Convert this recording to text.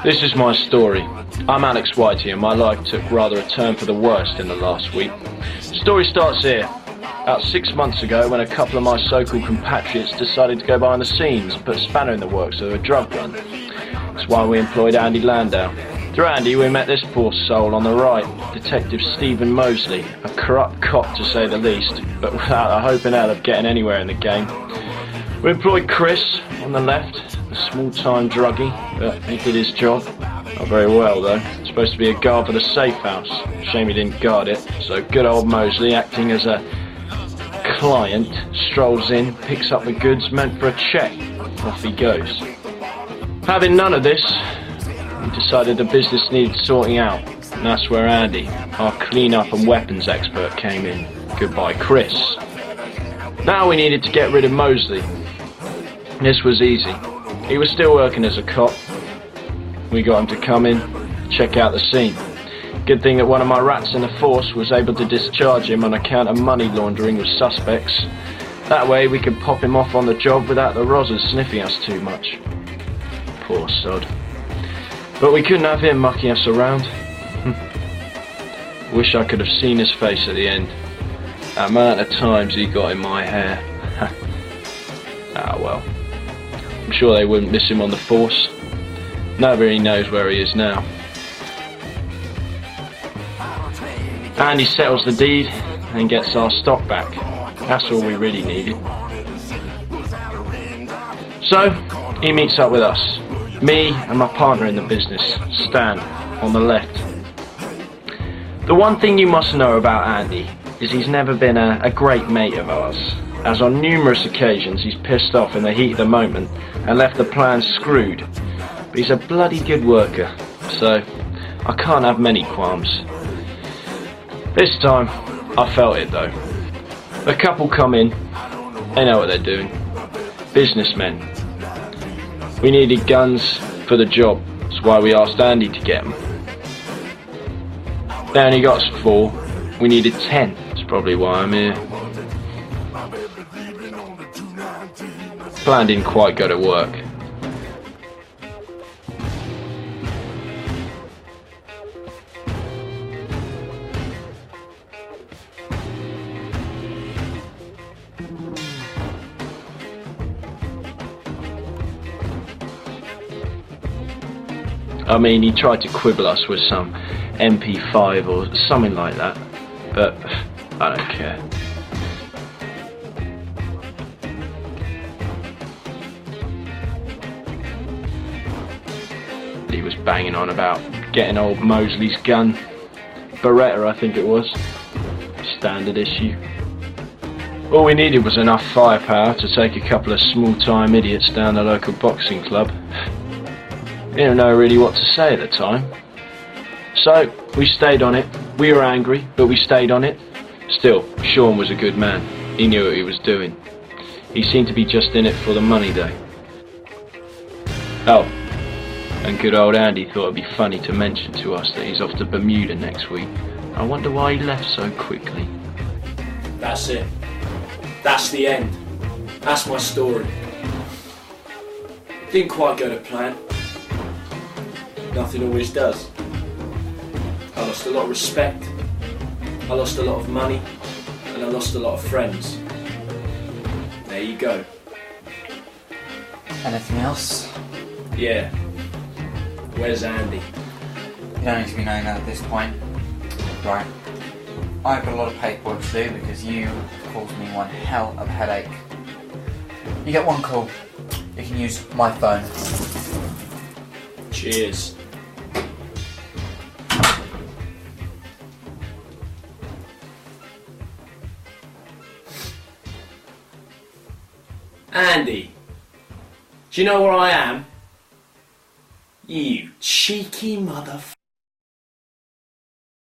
This is my story. I'm Alex Whitey and my life took rather a turn for the worst in the last week. The story starts here. About 6 months ago, when a couple of my so-called compatriots decided to go behind the scenes and put a spanner in the works of a drug run. That's why we employed Andy Landau. Through Andy we met this poor soul on the right, Detective Stephen Mosley, a corrupt cop to say the least, but without a hope in hell of getting anywhere in the game. We employed Chris on the left, a small-time druggie, but he did his job. Not very well though. Supposed to be a guard for the safe house. Shame he didn't guard it. So good old Mosley, acting as a client, strolls in, picks up the goods meant for a check. Off he goes. Having none of this, we decided the business needed sorting out. And that's where Andy, our clean-up and weapons expert, came in. Goodbye, Chris. Now we needed to get rid of Mosley. This was easy. He was still working as a cop. We got him to come in, check out the scene. Good thing that one of my rats in the force was able to discharge him on account of money laundering with suspects. That way we could pop him off on the job without the rozzers sniffing us too much. Poor sod. But we couldn't have him mucking us around. Wish I could have seen his face at the end. The amount of times he got in my hair. Ah well. I'm sure they wouldn't miss him on the force. Nobody knows where he is now. Andy settles the deed and gets our stock back. That's all we really needed. So, he meets up with us. Me and my partner in the business, Stan, on the left. The one thing you must know about Andy is he's never been a great mate of ours, as on numerous occasions he's pissed off in the heat of the moment and left the plan screwed. But he's a bloody good worker, so I can't have many qualms. This time, I felt it though. The couple come in, they know what they're doing. Businessmen. We needed guns for the job, that's why we asked Andy to get them. They only got us 4, we needed 10, that's probably why I'm here. Plan didn't quite go to work. I mean, he tried to quibble us with some MP5 or something like that, but I don't care. He was banging on about getting old Mosley's gun. Beretta, I think it was. Standard issue. All we needed was enough firepower to take a couple of small-time idiots down the local boxing club. Didn't know really what to say at the time. So, we stayed on it. We were angry, but we stayed on it. Still, Sean was a good man. He knew what he was doing. He seemed to be just in it for the money though. Oh, and good old Andy thought it'd be funny to mention to us that he's off to Bermuda next week. I wonder why he left so quickly. That's it. That's the end. That's my story. Didn't quite go to plan. Nothing always does. I lost a lot of respect, I lost a lot of money, and I lost a lot of friends. There you go. Anything else? Yeah. Where's Andy? You don't need to be knowing that at this point. Right. I've got a lot of paperwork to do because you have caused me one hell of a headache. You get one call. You can use my phone. Cheers. Andy, do you know where I am? You cheeky motherfucker.